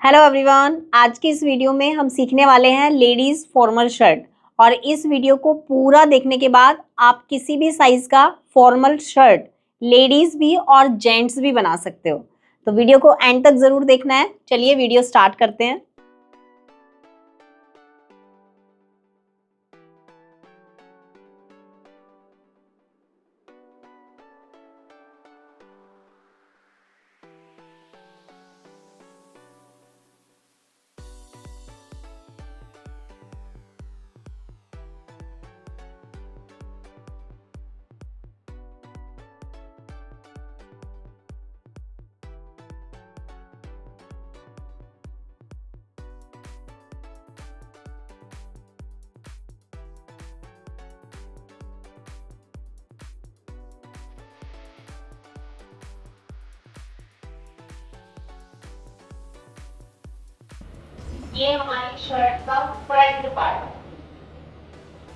Hello everyone, आज की इस वीडियो में हम सीखने वाले हैं लेडीज फॉर्मल शर्ट। और इस वीडियो को पूरा देखने के बाद आप किसी भी साइज का फॉर्मल शर्ट लेडीज भी और जेंट्स भी बना सकते हो। तो वीडियो को एंड तक जरूर देखना है। चलिए वीडियो स्टार्ट करते हैं। ये हमारी शर्ट का फ्रंट पार्ट है।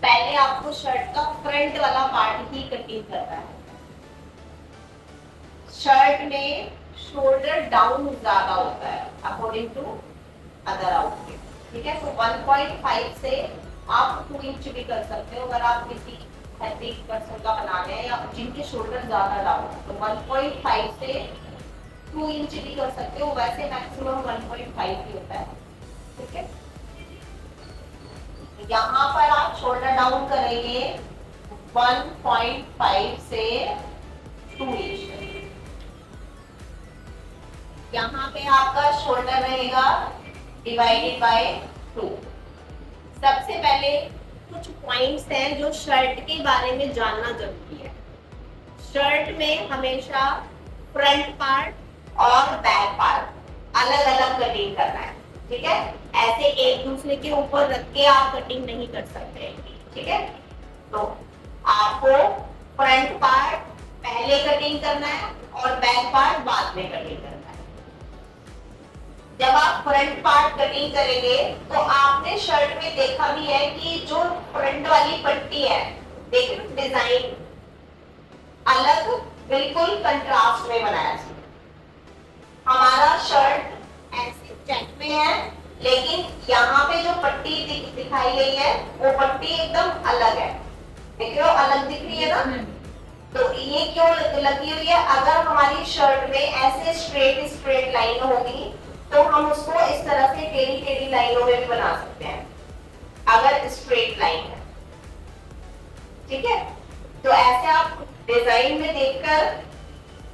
पहले आपको शर्ट का फ्रंट वाला पार्ट ही कटिंग करना है। शर्ट में शोल्डर डाउन ज्यादा होता है अकॉर्डिंग टू अदर आउटफिट, ठीक है। तो 1.5 से आप 2 इंच भी कर सकते हो अगर आप किसी हेल्दी पर्सन का बना रहे हैं या जिनके शोल्डर ज्यादा डाउन, तो 1.5 से 2 इंच भी कर सकते हो। वैसे मैक्सिमम 1.5 ही होता है, ठीक है। यहाँ पर आप शोल्डर डाउन करेंगे 1.5 से 2 इंच। यहाँ पे आपका शोल्डर रहेगा डिवाइडेड बाय 2। सबसे पहले कुछ पॉइंट्स हैं जो शर्ट के बारे में जानना जरूरी है। शर्ट में हमेशा फ्रंट पार्ट और बैक पार्ट अलग अलग कटिंग करना है, ठीक है। ऐसे एक दूसरे के ऊपर रख के आप कटिंग नहीं कर सकते, ठीक है। तो आपको फ्रंट पार्ट पहले कटिंग करना है और बैक पार्ट बाद में कटिंग करना है। जब आप फ्रंट पार्ट कटिंग करेंगे तो आपने शर्ट में देखा भी है कि जो फ्रंट वाली पट्टी है, देखो डिजाइन अलग बिल्कुल कंट्रास्ट में बनाया है। हमारा शर्ट ऐसे चेक में है, लेकिन यहाँ पे जो पट्टी दिखाई गई है वो पट्टी एकदम अलग है। देख रहे हो, अलग दिख रही है ना। तो ये क्यों लगी हुई है? अगर हमारी शर्ट में ऐसे स्ट्रेट लाइन होगी तो हम उसको इस तरह से टेढ़ी टेढ़ी लाइनों में भी बना सकते हैं अगर स्ट्रेट लाइन है, ठीक है। तो ऐसे आप डिजाइन में देखकर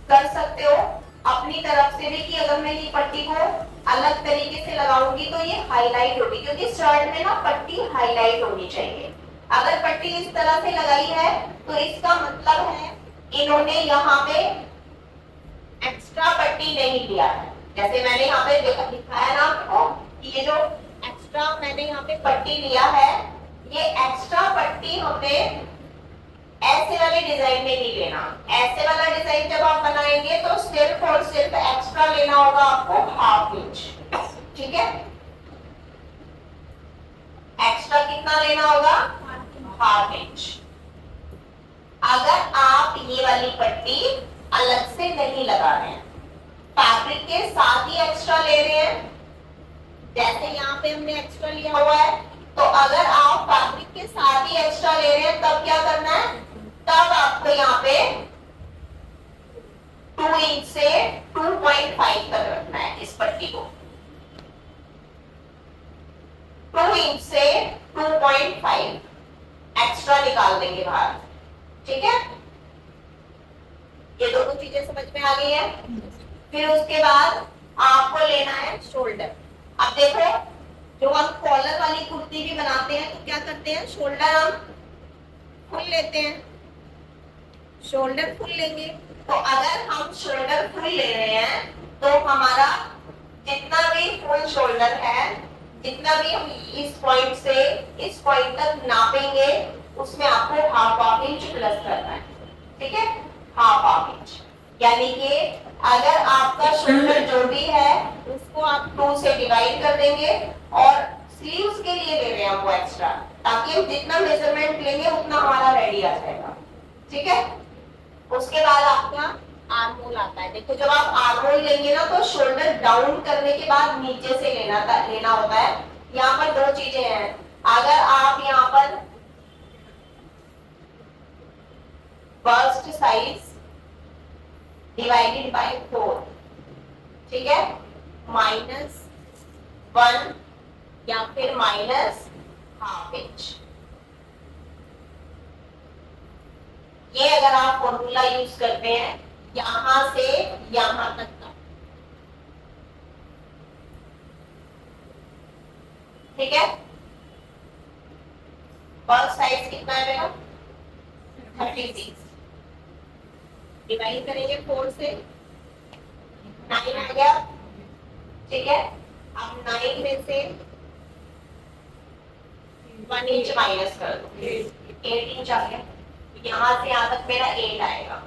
कर सकते हो अपनी तरफ से भी कि अगर मैं ये पट्टी को अलग तरीके से लगाऊंगी तो ये हाईलाइट होगी, क्योंकि शर्ट में ना पट्टी हाईलाइट होनी चाहिए। अगर पट्टी इस तरह से लगाई है तो इसका मतलब है इन्होंने यहाँ पे एक्स्ट्रा पट्टी नहीं लिया है। जैसे मैंने यहाँ पे दिखाया ना आपको कि ये जो एक्स्ट्रा मैंने यहाँ पे पट्टी लिया है, ये एक्स्ट्रा पट्टी हमने ऐसे वाले डिजाइन में नहीं लेना। ऐसे वाला डिजाइन जब आप बनाएंगे तो सिर्फ और सिर्फ एक्स्ट्रा लेना होगा आपको 1/2 इंच, ठीक है। एक्स्ट्रा कितना लेना होगा? 1/2 इंच। अगर आप ये वाली पट्टी अलग से नहीं लगा रहे हैं, फैब्रिक के साथ ही एक्स्ट्रा ले रहे हैं, जैसे यहाँ पे हमने एक्स्ट्रा लिया हुआ है, तो अगर आप फैब्रिक के साथ ही एक्स्ट्रा ले रहे हैं तब क्या करना है? तब आपको यहाँ पे 2 इंच से 2.5 तक रखना है इस पट्टी को। 2 इंच से 2.5 एक्स्ट्रा निकाल देंगे बाहर, ठीक है। ये दोनों चीजें समझ में आ गई है। फिर उसके बाद आपको लेना है शोल्डर। अब देखो, जो हम कॉलर वाली कुर्ती भी बनाते हैं तो क्या करते हैं, शोल्डर हम फुल लेते हैं। शोल्डर फुल लेंगे तो अगर हम शोल्डर फुल ले रहे हैं तो हमारा जितना भी फुल शोल्डर है, जितना भी हम इस पॉइंट से इस पॉइंट तक नापेंगे, उसमें आपको 1/2 इंच प्लस करना है, ठीक है। 1/2 इंच यानी कि अगर आपका शोल्डर जो भी है उसको आप 2 से डिवाइड कर देंगे और स्लीव्स के लिए ले रहे हैं वो एक्स्ट्रा, ताकि हम जितना मेजरमेंट लेंगे उतना हमारा रेडी आ जाएगा, ठीक है। उसके बाद आपका आर्म होल आता है। देखो जब आप आर्म होल लेंगे ना तो शोल्डर डाउन करने के बाद नीचे से लेना होता है। यहाँ पर दो चीजें हैं, अगर आप यहाँ पर बस्ट साइज डिवाइडेड बाय 4, ठीक है, -1 या फिर -½ इंच, ये अगर आप फॉर्मूला यूज करते हैं यहां से यहां तक का, ठीक है। बस्ट साइज कितना है मेरा 36, डिवाइड करेंगे 4 से, 9 आ गया, ठीक है। अब 9 में से 1 इंच माइनस कर दो, 8 इंच आ गया। यहाँ से यहाँ तक मेरा 8 आएगा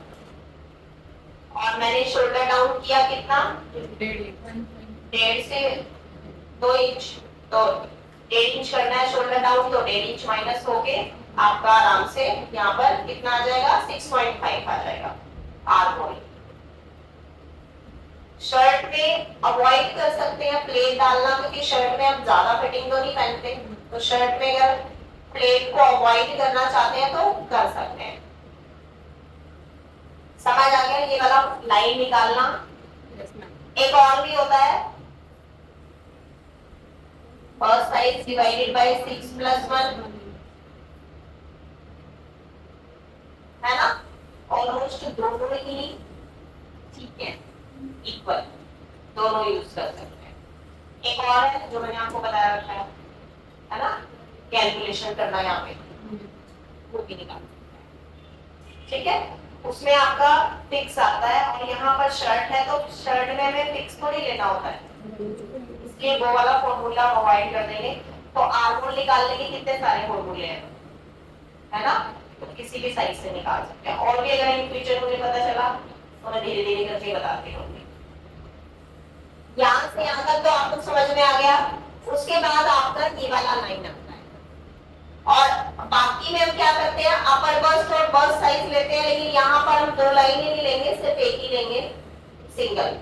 और मैंने शोल्डर डाउन किया कितना, 1.5 से 2 इंच, तो 1.5 इंच करना है शोल्डर डाउन, तो 1.5 इंच माइनस होके आपका आराम से यहाँ पर कितना आ जाएगा 6.5 आ जाएगा आर्म होल। शर्ट में अवॉइड कर सकते हैं प्लेट डालना, क्योंकि शर्ट में हम ज्यादा फिटिंग तो नहीं पहनते, तो शर्ट में अगर प्लेट को अवॉइड करना चाहते हैं तो कर सकते हैं। समझ आ गया ये वाला लाइन निकालना। एक और भी होता है फर्स्ट साइज डिवाइडेड बाय 6 + 1, है ना, ऑलमोस्ट दोनों ही ठीक है, इक्वल, दोनों यूज कर सकते हैं। एक और है जो मैंने आपको बताया रखा है ना, कैलकुलेशन करना यहाँ पे, वो भी निकाल सकते हैं, ठीक है। उसमें आपका फिक्स आता है और यहाँ पर शर्ट है तो शर्ट में हमें फिक्स थोड़ी लेना होता है, इसलिए वो वाला फॉर्मूला अवॉइड कर देंगे। तो आर्म होल निकालने के कितने सारे फॉर्मूले हैं, है ना, तो किसी भी साइज से निकाल सकते हैं। और भी अगर इन फ्यूचर मुझे पता चला तो मैं धीरे धीरे करके बताती रहूंगी। यहाँ से यहाँ तक तो आपको समझ में आ गया। उसके बाद आपका ये वाला लाइन आता है और बाकी में हम क्या करते हैं, अपर बस्ट और बस्ट साइज लेते हैं, लेकिन यहाँ पर हम 2 लाइनें नहीं लेंगे, सिर्फ एक ही लेंगे, सिंगल,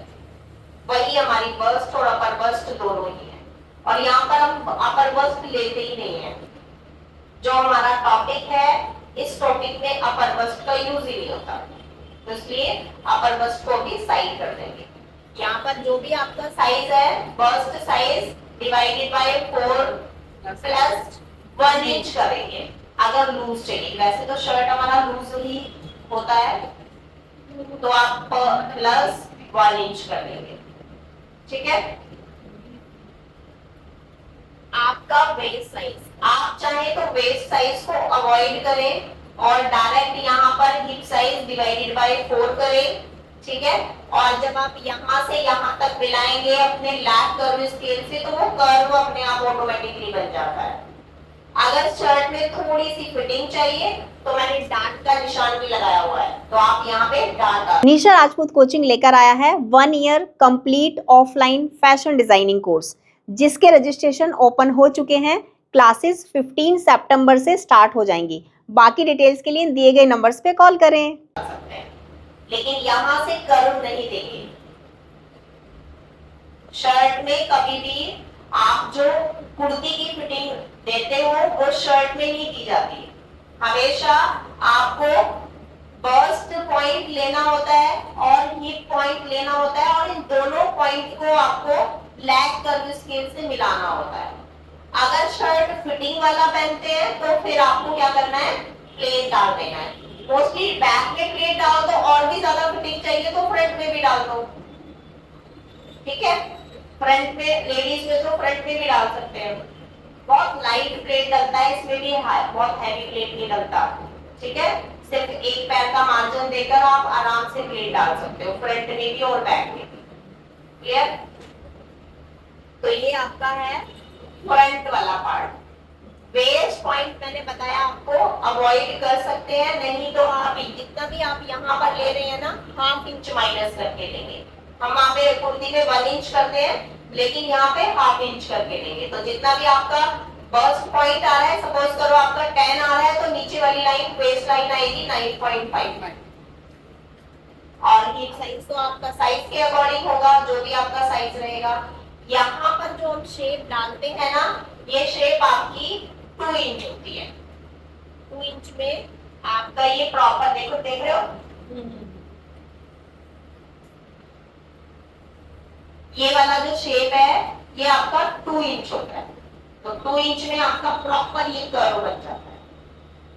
वही हमारी बस्ट और अपर बस्ट दोनों ही है। और यहाँ पर हम अपर बस्ट लेते ही नहीं है, जो हमारा टॉपिक है इस टॉपिक में अपर बस्ट का यूज ही नहीं होता, तो इसलिए अपर बस्ट को भी साइड कर देंगे। यहाँ पर जो भी आपका साइज है bust size divided by 4 + 1 inch करेंगे अगर लूज चाहिए। वैसे तो शर्ट हमारा लूज ही होता है, तो आप +1 इंच कर देंगे, ठीक है। आपका वेस्ट साइज, आप चाहे तो वेस्ट साइज को अवॉइड करें और डायरेक्ट यहाँ पर हिप साइज डिवाइडेड बाय 4 करें, ठीक है। और जब आप यहाँ से यहाँ तक मिलाएंगे अपने लैप कर्व स्केल से, तो वो कर्व अपने आप ऑटोमेटिकली बन जाता है। अगर शर्ट में थोड़ी सी फिटिंग चाहिए तो मैंने डार्ट का निशान भी लगाया हुआ है, तो आप यहाँ पे डार्ट। निशा राजपूत कोचिंग लेकर आया है 1 year complete offline fashion designing course, जिसके रजिस्ट्रेशन ओपन हो चुके हैं। क्लासेस 15 सितंबर से स्टार्ट हो जाएंगी। बाकी डिटेल्स के लिए दिए गए नंबर्स पे कॉल करें। लेकिन यहाँ से कर्व नहीं देंगे शर्ट में। कभी भी आप जो कुर्ती की फिटिंग देते हो वो शर्ट में नहीं की जाती। हमेशा आपको बस्ट पॉइंट लेना होता है और हिप पॉइंट लेना होता है, और इन दोनों पॉइंट को आपको लैग कर्व स्केल से मिलाना होता है। अगर शर्ट फिटिंग वाला पहनते हैं तो फिर आपको क्या करना है, प्लेट डाल देना है। मोस्टली बैक में प्लेट डाल दो, और भी ज्यादा फिटिंग चाहिए तो फ्रंट में भी डाल दो, ठीक है। फ्रंट में लेडीज में तो फ्रंट में भी डाल सकते हैं। बहुत लाइट प्लेट डलता है इसमें भी, बहुत हैवी प्लेट नहीं डलता, ठीक है। सिर्फ एक पैर का मार्जिन देकर आप आराम से प्लेट डाल सकते हो, फ्रंट में भी और बैक में भी। क्लियर? तो ये आपका है फ्रंट वाला पार्ट। वेस्ट पॉइंट मैंने बताया आपको अवॉइड कर सकते हैं, नहीं तो आप जितना भी आप यहाँ पर ले रहे हैं ना, ½ इंच माइनस करके लेंगे। हम वहाँ पे कुर्ती में 1 इंच करते हैं, लेकिन यहाँ पे ½ इंच करके लेंगे। तो जितना भी आपका बस्ट पॉइंट आ रहा है, सपोज करो आपका 10 आ रहा है, तो नीचे वाली लाइन वेस्ट लाइन आएगी 9.5। और हिप साइज तो आपका साइज के अकॉर्डिंग होगा, जो भी आपका साइज रहेगा। यहाँ पर जो हम शेप डालते हैं ना, ये शेप आपकी 2 इंच होती है। 2 इंच में आपका ये प्रॉपर देखो, देख रहे हो, ये वाला जो शेप है ये आपका 2 इंच होता है। तो 2 इंच में आपका प्रॉपर ये कर्व बन जाता है।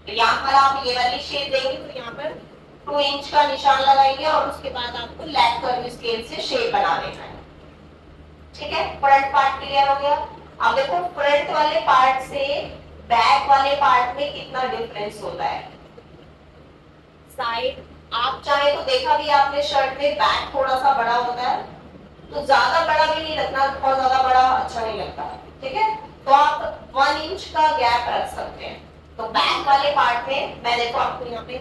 तो यहाँ पर आप ये वाली शेप देंगे तो यहाँ पर 2 इंच का निशान लगाएंगे और उसके बाद आपको लेग कर्व स्केल से शेप बना देना है। ठीक है, फ्रंट पार्ट क्लियर हो गया। अब देखो फ्रंट वाले पार्ट से बैक वाले पार्ट में कितना डिफरेंस होता है। साइड आप चाहे तो देखा भी आपने शर्ट में बैक थोड़ा सा बड़ा होता है, तो ज्यादा बड़ा भी नहीं रखना, बहुत ज्यादा बड़ा अच्छा नहीं लगता। ठीक है, तो आप 1 इंच का गैप रख सकते हैं। तो बैक वाले पार्ट में मैं देखो आपको यहाँ पे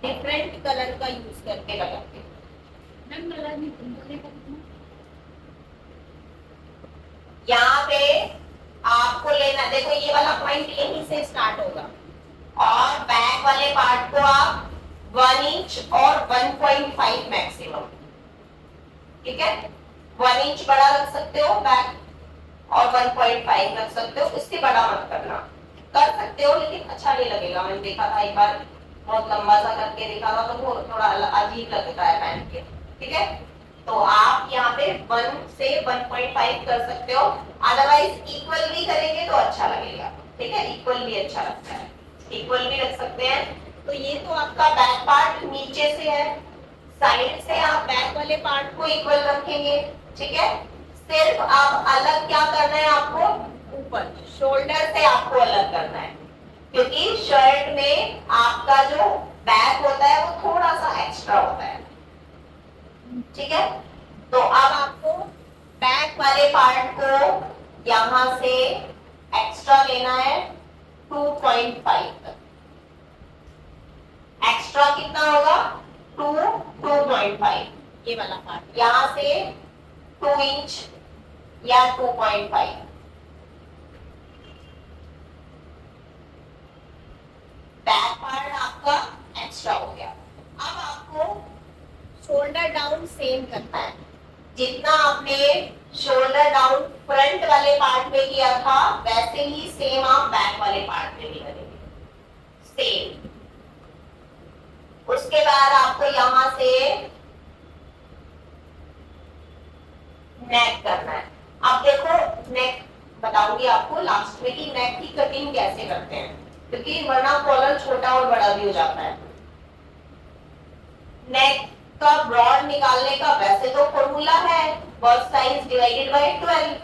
डिफरेंट कलर का यूज करके लगाती हूँ। यहाँ पे आपको लेना, देखो ये वाला पॉइंट यहीं से स्टार्ट होगा और बैक वाले पार्ट को आप 1 इंच और 1.5 मैक्सिमम। ठीक है, 1 इंच बड़ा रख सकते हो बैक और 1.5 रख सकते हो, इससे बड़ा मत करना। कर सकते हो लेकिन अच्छा नहीं लगेगा। मैंने देखा था एक बार, बहुत लंबा सा करके देखा था, तो वो थोड़ा अजीब लगता है पहन के। ठीक है, तो आप यहाँ पे 1 से 1.5 कर सकते हो, अदरवाइज इक्वल भी करेंगे तो अच्छा लगेगा। ठीक है, इक्वल भी अच्छा लगता है, इक्वल भी रख सकते हैं। तो ये तो आपका बैक पार्ट नीचे से है, साइड से आप बैक वाले पार्ट को इक्वल रखेंगे। ठीक है, सिर्फ आप अलग क्या करना है, आपको ऊपर शोल्डर से आपको अलग करना है, क्योंकि शर्ट में आपका जो बैक होता है वो थोड़ा सा एक्स्ट्रा होता है। ठीक है, तो अब आपको बैक वाले पार्ट को यहां से एक्स्ट्रा लेना है 2.5 तक। एक्स्ट्रा कितना होगा, 2.5। ये वाला पार्ट यहां से 2 इंच या 2.5। बैक पार्ट आपका एक्स्ट्रा हो गया। अब आपको शोल्डर डाउन सेम करना है, जितना आपने शोल्डर डाउन फ्रंट वाले पार्ट में किया था वैसे ही सेम आप बैक वाले पार्ट में भी करेंगे, सेम। उसके बाद आपको यहां से नेक करना है। अब देखो नेक बताऊंगी आपको लास्ट में कि नेक की कटिंग कैसे करते हैं, क्योंकि वरना कॉलर छोटा और बड़ा भी हो जाता है। नेक का ब्रॉड निकालने का वैसे तो फॉर्मूला है बस्ट साइज डिवाइडेड बाय 12,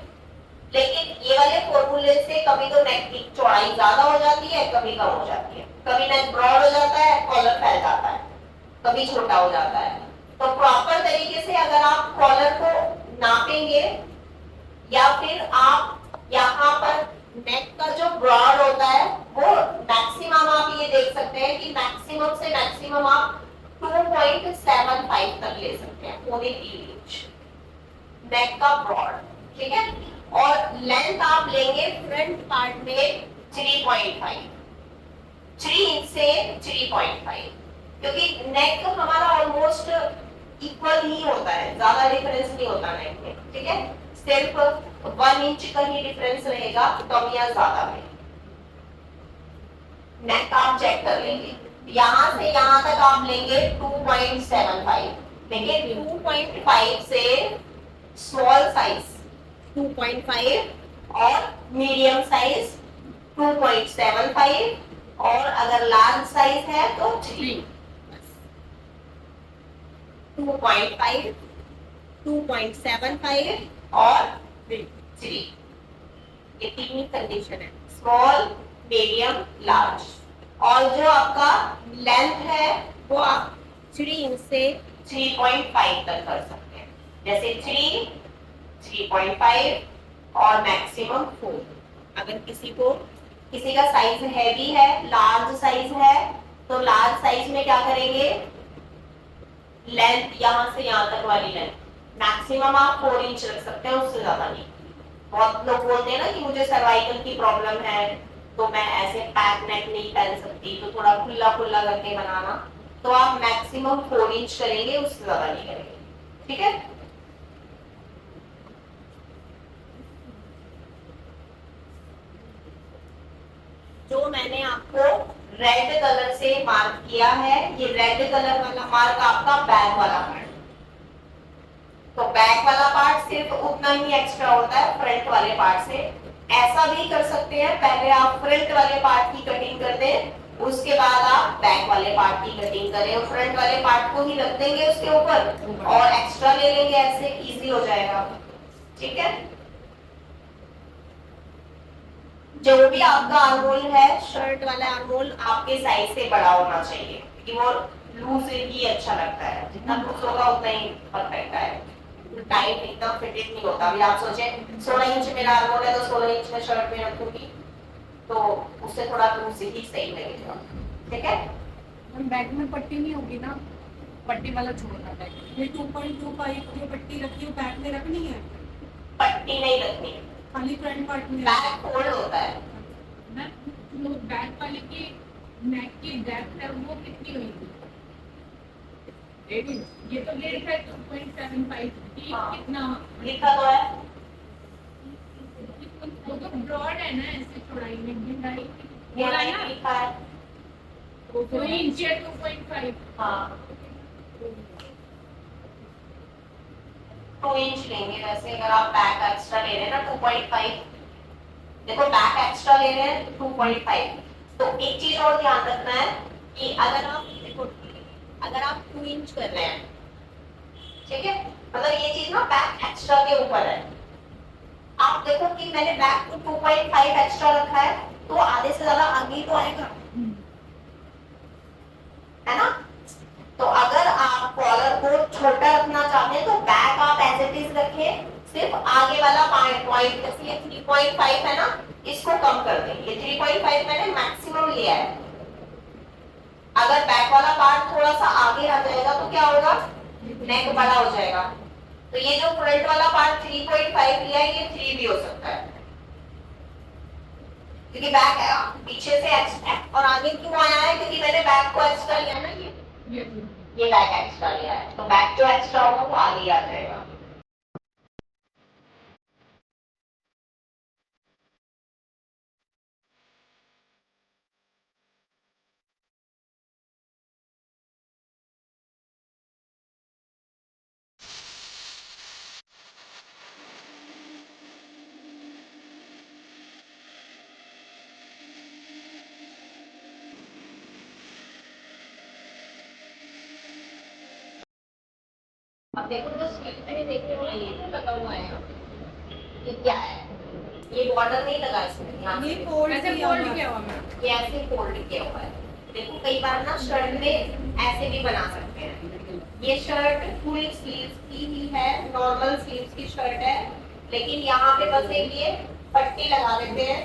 लेकिन ये वाले फॉर्मूले से कभी तो नेक की चौड़ाई ज्यादा हो जाती है, कभी कम हो जाती है। कभी नेक ब्रॉड हो जाता है, कॉलर फैल जाता है, कभी छोटा हो जाता है। तो प्रॉपर तरीके से अगर आप कॉलर को नापेंगे या फिर आप यहाँ पर नेक का जो ब्रॉड होता है वो मैक्सिमम आप ये देख सकते हैं कि मैक्सिमम से मैक्सिमम आप 2.75 तक ले सकते हैं, पौने 3 इंच नेक का ब्रॉड। ठीक है, और लेंथ आप लेंगे फ्रंट पार्ट में 3.5, 3 इंच से 3.5, क्योंकि नेक हमारा ऑलमोस्ट इक्वल ही होता है, ज्यादा डिफरेंस नहीं होता नेक में। ठीक है, सिर्फ 1 इंच का ही डिफरेंस रहेगा, कम या ज्यादा में। नेक आप चेक कर लेंगे, यहां से यहां तक आप लेंगे 2.75, देखिए 2.5 से स्मॉल साइज 2.5 और मीडियम साइज 2.75 और अगर लार्ज साइज है तो 3। 2.5, 2.75 और 3, ये तीन ही कंडीशन है, स्मॉल, मीडियम, लार्ज। और जो आपका लेंथ है वो आप 3 इंच से 3.5 तक कर सकते हैं, जैसे 3, 3.5 और मैक्सिमम 4। अगर किसी का साइज हैवी है, लार्ज साइज है, तो लार्ज साइज में क्या करेंगे, लेंथ यहां से यहां तक वाली लेंथ मैक्सिमम आप 4 इंच रख सकते हैं, उससे ज्यादा नहीं। बहुत लोग बोलते हैं ना कि मुझे सर्वाइकल की प्रॉब्लम है तो मैं ऐसे पैक नेक नहीं पहन सकती, तो थोड़ा खुला खुला करके बनाना, तो आप मैक्सिमम 4 इंच करेंगे, उससे ज्यादा नहीं करेंगे, ठीक है। जो मैंने आपको रेड कलर से मार्क किया है, ये रेड कलर वाला मार्क आपका बैक वाला पार्ट, तो बैक वाला पार्ट सिर्फ उतना ही एक्स्ट्रा होता है फ्रंट वाले पार्ट से। ऐसा भी कर सकते हैं, पहले आप फ्रंट वाले पार्ट की कटिंग कर दें, उसके बाद आप बैक वाले पार्ट की कटिंग करें और फ्रंट वाले पार्ट को ही रख देंगे उसके ऊपर और एक्स्ट्रा ले लेंगे, ऐसे इजी हो जाएगा, ठीक है। जो भी आपका आर्महोल है, शर्ट वाला आर्महोल आपके साइज से बड़ा होना चाहिए, क्योंकि वो लूज ही अच्छा लगता है, जितना लूज होगा उतना ही परफेक्ट आएगा, टाइट एकदम फिटेड नहीं होता। अभी आप सोचे 16 इंच मेरा आर्महोल है तो 16 इंच में शर्ट में रखूंगी तो उससे थोड़ा लूज ही सही लगेगा, ठीक है। बैक में पट्टी नहीं होगी ना, पट्टी वाला छोड़ना है। ये 2.25 जो पट्टी रखी है बैक में रखनी है, पट्टी नहीं रखनी, खाली फ्रंट पार्ट में। बैक फोल्ड होता है ना, जो बैक वाले की नेक की डेप्थ है वो कितनी होगी? ये तो डेढ़ है 2.75 हाँ। कितना लिखा तो है, वो तो ब्रॉड है ना, ऐसे चौड़ाई में गहराई ये बोला ना, लिखा है 2 इंच है 2.5। हाँ 2 इंच लेंगे वैसे, अगर आप बैक एक्स्ट्रा ले रहे हैं ना 2.5, देखो बैक एक्स्ट्रा ले रहे हैं 2.5, तो एक चीज और ध्यान रखना है कि अगर आप देखो, अगर आप 2 इंच कर रहे हैं, ठीक है, मतलब ये चीज ना बैक एक्स्ट्रा के ऊपर है। आप देखो कि मैंने बैक को 2.5 एक्स्ट्रा रखा है, तो आधे से ज्यादा आगे ही तो आएगा, है ना। तो अगर आप कॉलर को छोटा रखना चाहते हैं तो बैक आप एज इट इज रखें, सिर्फ आगे वाला पॉइंट ये 3.5 है ना, इसको कम कर दें। ये 3.5 मैंने मैक्सिमम लिया है, अगर बैक वाला पार्ट थोड़ा सा आगे आ जाएगा तो क्या होगा, नेक बड़ा हो जाएगा। तो ये जो फ्रंट वाला पार्ट 3.5 लिया है, ये 3 भी हो सकता है, क्योंकि बैक है पीछे से एक्स्ट्रा और आगे क्यों आया है, क्योंकि मैंने बैक को एक्स्ट्रा लिया ना, ये बैक एक्स्ट्रा लिया है, तो बैक जो एक्स्ट्रा होगा वो आगे आ जाएगा। अब देखो जो स्लीव में देख रहे हो ये जो लगा हुआ है, ये क्या है, ये बॉर्डर नहीं लगा इसमें, यहाँ ये से फोल्ड ऐसे किया फोल्ड हुआ किया हुआ है, ये ऐसे फोल्ड किया हुआ है। देखो कई बार ना शर्ट में ऐसे भी बना सकते हैं। ये शर्ट फुल स्लीव्स की ही है, नॉर्मल स्लीव्स की शर्ट है, लेकिन यहाँ पे बस एक ये पट्टी लगा देते हैं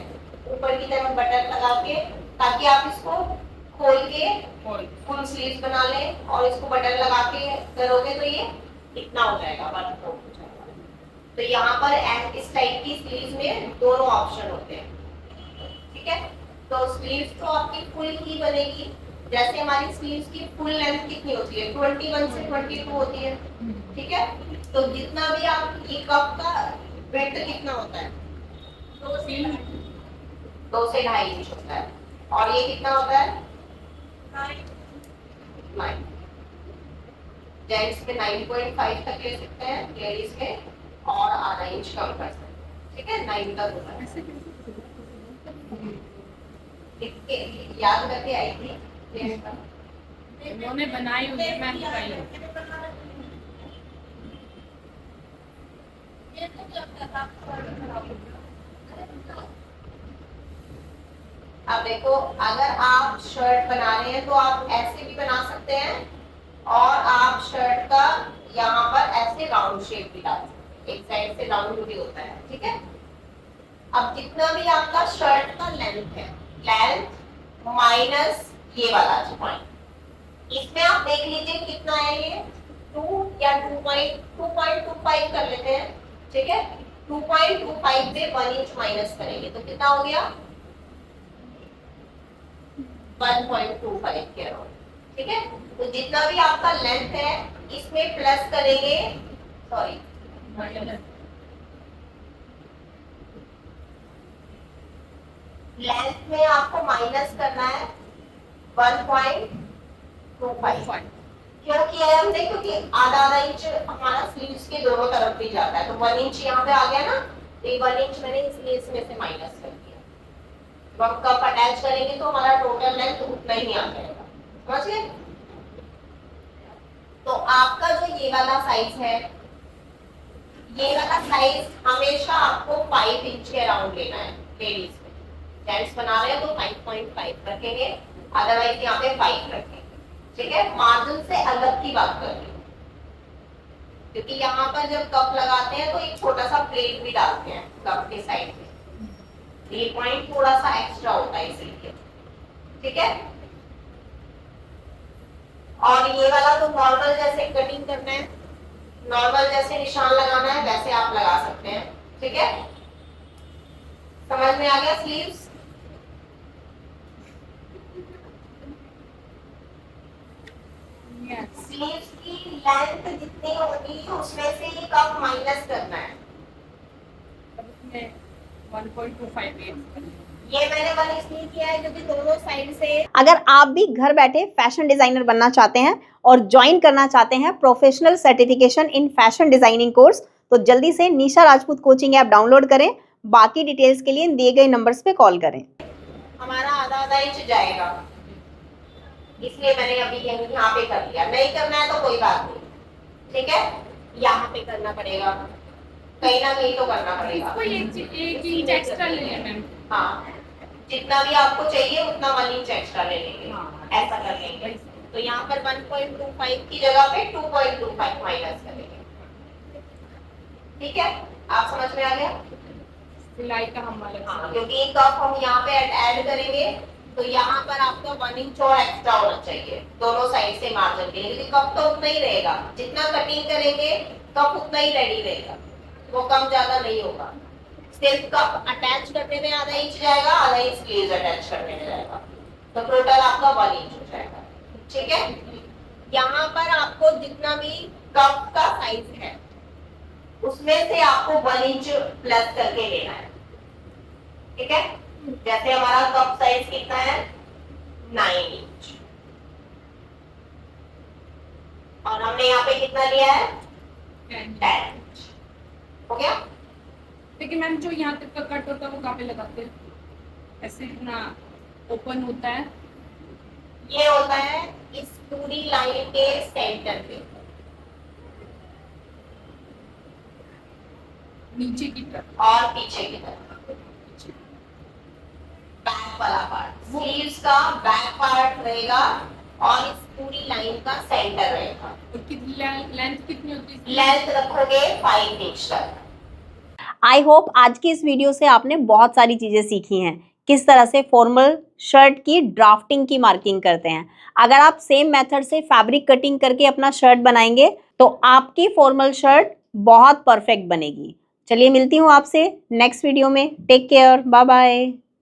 ऊपर की तरफ बटन लगा के, ताकि आप इसको खोल के फुल स्लीव्स बना लें और इसको बटन लगा के करोगे तो ये इतना हो जाएगा, 1 4 हो जाएगा। तो यहाँ पर इस टाइप की स्लीव्स में दोनों ऑप्शन होते हैं, ठीक है। तो स्लीव्स तो आपकी फुल ही बनेगी, जैसे हमारी स्लीव्स की फुल लेंथ कितनी होती है, 21 से 22 होती है, ठीक है। तो जितना भी आप ये कप का विड्थ कितना होता है, 2 से 2.5 इंच होता है, और ये कितना होता है 9। जेंट्स के 9.5 तक ले सकते हैं, लेडीज के और आधा इंच कम कर सकते हैं, ठीक है, 9 तक होता है। याद करके आई थी उन्होंने बनाई हुई है, मैं बताई हूँ। अब देखो अगर आप शर्ट बना रहे हैं तो आप ऐसे भी बना सकते हैं और आप शर्ट का यहाँ पर ऐसे राउंड शेप भी डाल सकते हैं, एक साइड से राउंड भी होता है, ठीक है। अब जितना भी आपका शर्ट का लेंथ है, लेंथ माइनस ये वाला पॉइंट, इसमें आप देख लीजिए कितना है, ये 2 या 2.25 कर लेते हैं, ठीक है। 2.25 से 1 इंच माइनस करेंगे तो कितना हो गया 1.25 के अराउंड, ठीक है, तो जितना भी आपका लेंथ है इसमें प्लस करेंगे, सॉरी लेंथ में आपको माइनस करना है 1.25। क्यों किया है हमने? क्योंकि आधा आधा इंच हमारा स्लीव्स के दोनों तरफ भी जाता है, तो 1 इंच यहाँ पे आ गया ना, तो 1 इंच मैंने इसलिए इसमें से माइनस कर दिया। तो हम कप अटैच करेंगे तो हमारा टोटल लेंथ उतना ही आ जाएगा, समझ गए? तो आपका जो ये वाला साइज है, ये वाला साइज हमेशा आपको 5 इंच के अराउंड लेना है। लेडीज में जेंट्स बना रहे हैं तो 5.5 रखेंगे, अदरवाइज यहाँ पे 5 रखेंगे, ठीक है। मार्जिन से अलग की बात कर रही हूँ, क्योंकि यहाँ पर जब कप लगाते हैं तो एक छोटा सा प्लेट भी डालते हैं कप के साइड में, ये पॉइंट थोड़ा सा एक्स्ट्रा होता है इसलिए, ठीक है। और ये वाला तो नॉर्मल जैसे कटिंग करना है, नॉर्मल जैसे निशान लगाना है वैसे आप लगा सकते हैं, ठीक है। समझ में आ गया? स्लीव्स स्लीव्स की लेंथ जितनी होगी उसमें से ये कप माइनस करना है। 1.258 ये मैंने 1 इसलिए किया है क्योंकि दोनों साइड से। अगर आप भी घर बैठे फैशन डिजाइनर बनना चाहते हैं और ज्वाइन करना चाहते हैं professional certification in fashion designing course, तो जल्दी से निशा राजपूत कोचिंग ऐप डाउनलोड करें। बाकी डिटेल्स के लिए दिए गए नंबर्स पे कॉल करें। हमारा आधा आधा इंच जाएगा, इसलिए मैंने अभी यहाँ पे कर लिया। नहीं करना है तो कोई बात नहीं, ठीक है, यहाँ पे करना पड़ेगा, कहीं ना कहीं तो करना पड़ेगा। इसको एक इंच एक्स्ट्रा ले लें मैम। हाँ, जितना भी आपको चाहिए उतना 1 इंच एक्स्ट्रा ले लेंगे, ऐसा कर लेंगे। तो यहाँ पर 1.25 की जगह पे 2.25 माइनस करेंगे, ठीक है। आप समझ में आ गया? सिलाई का हम अलग, हाँ, क्योंकि कप हम यहाँ पे ऐड करेंगे तो यहाँ पर आपका 1 इंच और एक्स्ट्रा होना चाहिए दोनों साइड से मार्जिन के लिए, क्योंकि कप तो उतना ही रहेगा, जितना कटिंग करेंगे कप उतना ही रेडी रहेगा, वो कम ज्यादा नहीं होगा। सिर्फ कप अटैच करने में आधा इंच जाएगा, आधा इंच स्लीव्स अटैच करने में जाएगा, तो टोटल आपका 1 इंच हो जाएगा, ठीक है। यहाँ पर आपको जितना भी कप का साइज है उसमें से आपको 1 इंच प्लस करके लेना है, ठीक है। जैसे हमारा कप साइज कितना है 9 इंच, और हमने यहाँ पे कितना लिया है 10 इंच, हो गया। लेकिन मैम जो यहाँ तक का कट होता है वो कहाँ पे लगाते हैं? ऐसे इतना ओपन होता है, ये होता है इस पूरी लाइन के सेंटर पे, नीचे की तरफ और पीछे की तरफ बैक वाला पार्ट, स्लीव्स का बैक पार्ट रहेगा और इस पूरी लाइन का सेंटर रहेगा। और कितनी लेंथ कितनी होती है? लेंथ रखोगे 5 इंच तक। आई होप आज की इस वीडियो से आपने बहुत सारी चीजें सीखी हैं, किस तरह से फॉर्मल शर्ट की ड्राफ्टिंग की मार्किंग करते हैं। अगर आप सेम मेथड से फैब्रिक कटिंग करके अपना शर्ट बनाएंगे तो आपकी फॉर्मल शर्ट बहुत परफेक्ट बनेगी। चलिए मिलती हूँ आपसे नेक्स्ट वीडियो में। Take care, bye bye.